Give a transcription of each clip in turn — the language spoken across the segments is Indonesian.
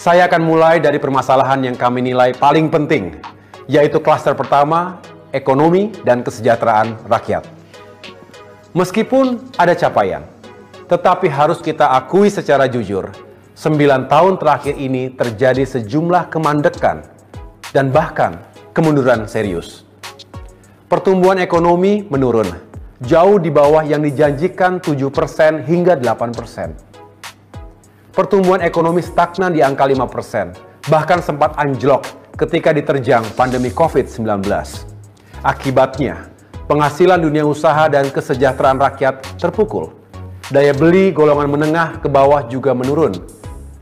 Saya akan mulai dari permasalahan yang kami nilai paling penting, yaitu klaster pertama, ekonomi dan kesejahteraan rakyat. Meskipun ada capaian, tetapi harus kita akui secara jujur, 9 tahun terakhir ini terjadi sejumlah kemandekan dan bahkan kemunduran serius. Pertumbuhan ekonomi menurun, jauh di bawah yang dijanjikan 7% hingga 8%. Pertumbuhan ekonomi stagnan di angka 5%, bahkan sempat anjlok ketika diterjang pandemi COVID-19. Akibatnya, penghasilan dunia usaha dan kesejahteraan rakyat terpukul. Daya beli golongan menengah ke bawah juga menurun.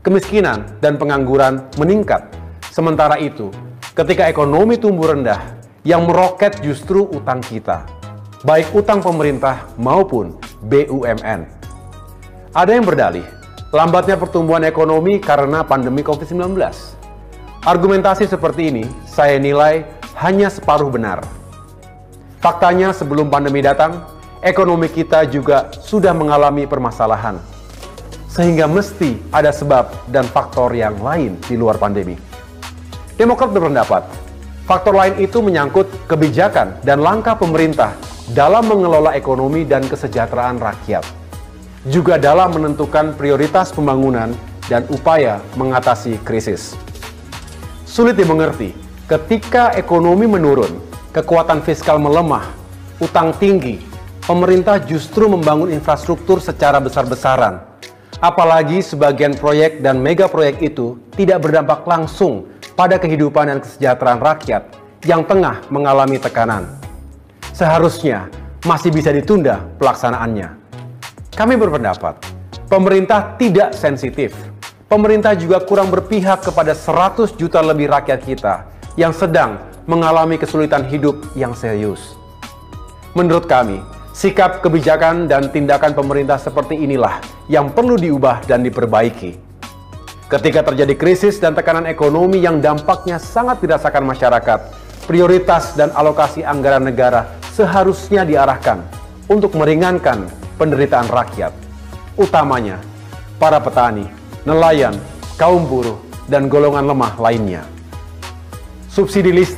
Kemiskinan dan pengangguran meningkat. Sementara itu, ketika ekonomi tumbuh rendah, yang meroket justru utang kita, baik utang pemerintah maupun BUMN. Ada yang berdalih, lambatnya pertumbuhan ekonomi karena pandemi COVID-19. Argumentasi seperti ini saya nilai hanya separuh benar. Faktanya sebelum pandemi datang, ekonomi kita juga sudah mengalami permasalahan. Sehingga mesti ada sebab dan faktor yang lain di luar pandemi. Demokrat berpendapat, faktor lain itu menyangkut kebijakan dan langkah pemerintah dalam mengelola ekonomi dan kesejahteraan rakyat. Juga dalam menentukan prioritas pembangunan dan upaya mengatasi krisis. Sulit dimengerti ketika ekonomi menurun, kekuatan fiskal melemah, utang tinggi, pemerintah justru membangun infrastruktur secara besar-besaran. Apalagi sebagian proyek dan mega proyek itu tidak berdampak langsung pada kehidupan dan kesejahteraan rakyat yang tengah mengalami tekanan. Seharusnya masih bisa ditunda pelaksanaannya. Kami berpendapat, pemerintah tidak sensitif. Pemerintah juga kurang berpihak kepada 100 juta lebih rakyat kita yang sedang mengalami kesulitan hidup yang serius. Menurut kami, sikap, kebijakan, dan tindakan pemerintah seperti inilah yang perlu diubah dan diperbaiki. Ketika terjadi krisis dan tekanan ekonomi yang dampaknya sangat dirasakan masyarakat, prioritas dan alokasi anggaran negara seharusnya diarahkan untuk meringankan penderitaan rakyat, utamanya para petani, nelayan, kaum buruh, dan golongan lemah lainnya. Subsidi listrik